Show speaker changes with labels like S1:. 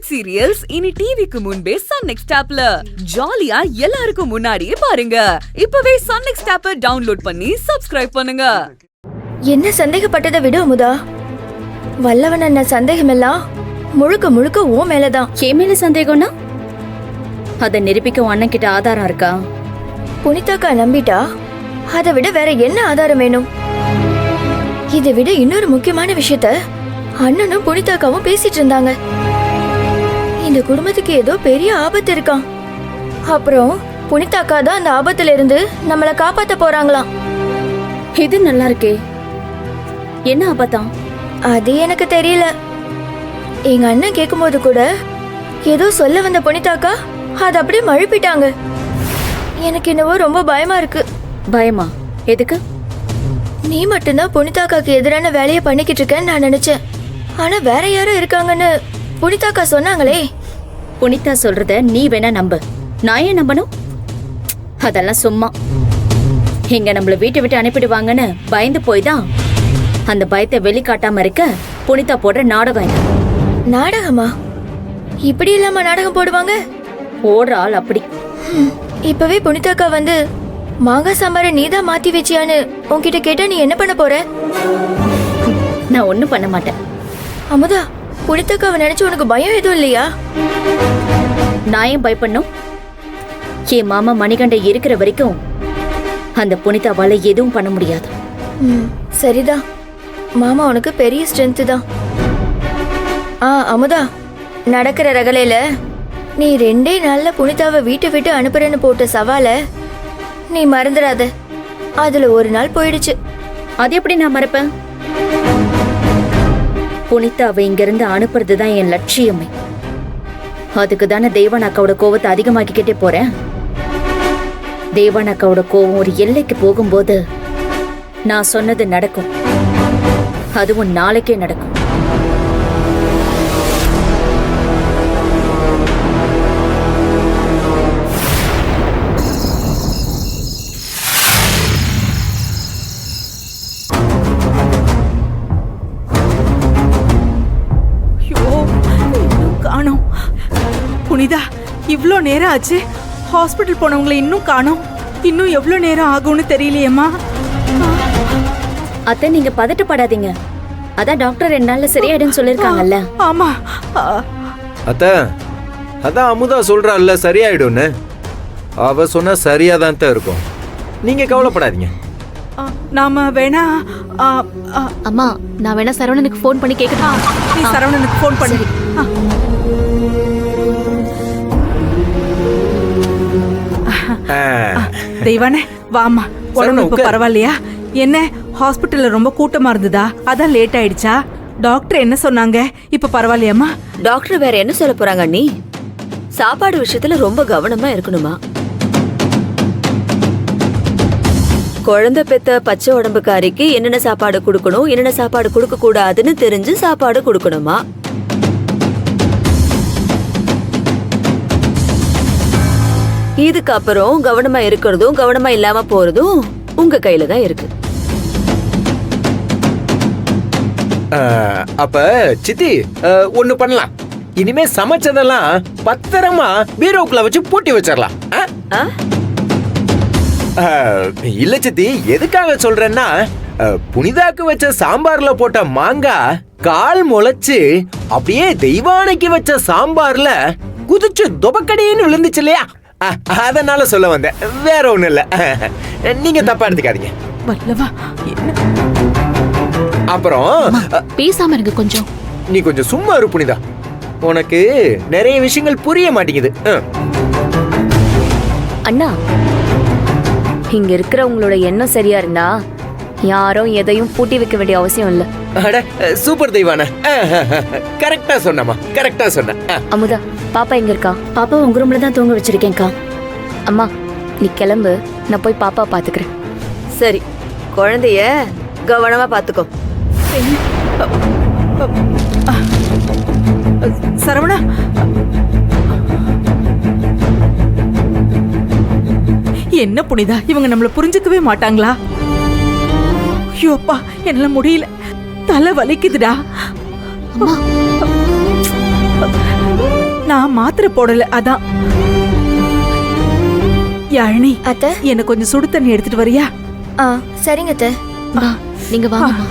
S1: Web serials இனி டிவிக்கு முன்பே சன் நெக்ஸ்ட் ஆப்ல ஜாலியா எல்லாருக்கும் முன்னாடியே பாருங்க. இப்பவே சன் நெக்ஸ்ட் ஆப்பை டவுன்லோட் பண்ணி சப்ஸ்கிரைப் பண்ணுங்க.
S2: என்ன சந்தேகப்பட்டதை விடு அமுதா. வல்லவன் அண்ணன் சந்தேகம் எல்லாம் முழுக்க முழுக்க ஓ மேலதான்.
S3: என் மேல சந்தேகம்னா அதை நிரூபிக்க அண்ணன் கிட்ட ஆதாரம் இருக்கா?
S2: புனிதாக்கா நம்பிட்டா அதை விட வேற என்ன ஆதாரம் வேணும்? இதை விட இன்னொரு முக்கியமான விஷயத்த அண்ணனும் புனிதாக்காவும் பேசிட்டு இருந்தாங்க. இந்த குடும்பத்துக்கு ஏதோ பெரிய ஆபத்து இருக்காம். அப்புறம் புனிதாக்கா தான் அந்த ஆபத்துல இருந்து நம்மள காப்பாத்த போறாங்களாம்.
S3: இது நல்லா இருக்கே. என்ன ஆபத்தாம்?
S2: அது எனக்கு தெரியல. எங்க அண்ணன் கேட்கும்போது கூட ஏதோ சொல்ல வந்த புனிதாக்கா அது அப்படியே மழுப்பிட்டாங்க. எனக்கு என்னவோ ரொம்ப பயமா இருக்கு.
S3: பயமா? எதுக்கு?
S2: நீ மட்டும்தான் புனிதாக்காக்கு எதிரான வேலையை பண்ணிக்கிட்டு இருக்கேன்னு நான் நினைச்சேன். ஆனா வேற யாரும் இருக்காங்கன்னு புனிதாக்கா சொன்னாங்களே.
S3: புனிதா சொல்றத நீ வேணா நம்பு, நான் ஏன் நம்பணும்? அதெல்லாம் சும்மா. எங்க நம்மள வீட்டை விட்டு அனுப்பிடுவாங்கன்னு பயந்து போய் தான் அந்த பயத்தை வெளிக்காட்டாம இருக்க புனிதா போடுற நாடகம் இது.
S2: நாடகமா? இப்படி இல்லாம நாடகம் போடுவாங்க?
S3: போடுற ஆள் அப்படி.
S2: இப்பவே புனிதாக்கா வந்து மாங்காய் சாம்பாரை நீதான் மாத்தி வச்சியான்னு உன்கிட்ட கேட்டா நீ என்ன பண்ண போற?
S3: நான் ஒண்ணும் பண்ண மாட்டேன்.
S2: அமுதா, புனிதாக்காவை நினைச்சு உனக்கு பயம் எதுவும் இல்லையா?
S3: நான் ஏன் பயப்படணும்? என் மாமா மணிகண்ட இருக்கிற வரைக்கும் அந்த புனிதாவால எதுவும் பண்ண முடியாது.
S2: சரிதான், மாமா உனக்கு பெரிய ஸ்ட்ரென்த் தான். அமுதா, நடக்கிற ரகலையில நீ 2 நாள்ல புனிதாவை வீட்டை விட்டு அனுப்புறேன்னு போட்ட சவால நீ மறந்துடாத. அதுல ஒரு நாள் போயிடுச்சு.
S3: அது எப்படி நான் மறப்பேன்? புனிதாவை இங்கிருந்து அனுப்புறதுதான் என் லட்சியமே. அதுக்கு தானே தேவான் அக்காவோட கோவத்தை அதிகமாக்கிக்கிட்டே போறேன். தேவான் அக்காவோட கோவம் ஒரு எல்லைக்கு போகும்போது நான் சொன்னது நடக்கும். அதுவும் நாளைக்கே நடக்கும்.
S4: புனிதா, இவ்ளோ நேரம் ஆச்சு. ஹாஸ்பிட்டல் போனவங்களை இன்னும் காணோம். இன்னும் எவ்வளவு நேரம் ஆகும்னு தெரியலையேம்மா.
S3: அத்தை, நீங்க பதட்டப்படாதீங்க. அதான் டாக்டர் 2 நாள்ல சரியாயிடுன்னு சொல்லிருக்காங்கல்ல.
S4: ஆமா
S5: அத்தை, அதான் அமுதா சொல்றாள்ல சரியாயிடும்னு. அவ சொன்னா சரியாதான் தான் இருக்கும். நீங்க கவலைப்படாதீங்க.
S4: நாம வேணா
S6: அம்மா, நான் வேணா சரவணனுக்கு ஃபோன் பண்ணி கேக்கட்டா?
S4: நீ சரவணனுக்கு ஃபோன் பண்ணு. தெய்வானே, வாமா. உடம்பு இப்ப பரவாயில்லையா? என்ன ஹாஸ்பிட்டல்ல ரொம்ப கூட்டமா இருந்ததா? அதான் லேட் ஆயிடுச்சா? டாக்டர் என்ன சொன்னாங்க? இப்ப பரவாயில்லையாமா?
S7: டாக்டர் வேற என்ன சொல்ல போறாங்க? நீ சாப்பாடு விஷயத்துல ரொம்ப கவனமா இருக்கணுமா. குழந்தை பெத்த பச்சை உடம்புக்காரிக்கு என்னென்ன சாப்பாடு கொடுக்கணும், என்னென்ன சாப்பாடு கொடுக்க கூடாதுன்னு தெரிஞ்சு சாப்பாடு கொடுக்கணுமா. இதுக்கப்புறம் கவனமா இருக்கிறதும் கவனமா இல்லாம போறதும் உங்க கையில தான் இருக்கு.
S5: அப்ப சித்தி ஒண்ணு பண்ணலாம். இனிமே சமைச்சதெல்லாம் பத்திரமா பீரோக்குள்ள வச்சு பூட்டி வச்சிடலாம். இல்ல சித்தி, எதுக்காக சொல்றேன்னா, புனிதாக்கு வச்ச சாம்பார்ல போட்ட மாங்காய் கால் முளைச்சு அப்படியே தெய்வானைக்கு வச்ச சாம்பார்ல குதிச்சு தொபக்கடின்னு விழுந்துச்சு இல்லையா? அதனால சொல்ல வந்தேன், வேற ஒண்ணு இல்ல. நீங்க தப்பா எடுத்துக்காதீங்க.
S6: அப்புறம் பேசாம இருங்க கொஞ்சம்.
S5: நீ கொஞ்சம் சும்மா இரு புனிதா. உனக்கு நிறைய விஷயங்கள் புரிய மாட்டேங்குது.
S7: அண்ணா, இங்க இருக்கிறவங்களோட எண்ணம் சரியா இருந்தா யாரும் எதையும் பூட்டி வைக்க வேண்டிய அவசியம் இல்ல.
S5: அட சூப்பர் தெய்வான, கரெக்டா சொன்னமா, கரெக்டா சொன்ன.
S7: அமுதா, பாப்பா எங்க இருக்கா?
S3: பாப்பா உங்க ரூம்ல தான் தூங்க வச்சிருக்கேன்க்கா.
S7: அம்மா, நீ கிளம்பு, நான் போய் பாப்பா பாத்துக்கிறேன். சரி, குழந்தைய கவனமா பாத்துக்கோ.
S4: சரவணா, என்ன புனிதா, இவங்க நம்மள புரிஞ்சுக்கவே மாட்டாங்களா? ஐயோப்பா, என்னால முடியல, தலை வலிக்குதுடா. நான் மாத்திரை போடல அதான். யாழினி,
S2: அத்தை.
S4: எனக்கு கொஞ்சம் சுடு தண்ணி எடுத்துட்டு வரியா?
S2: சரிங்க அத்தை.
S6: நீங்க வாங்கம்மா.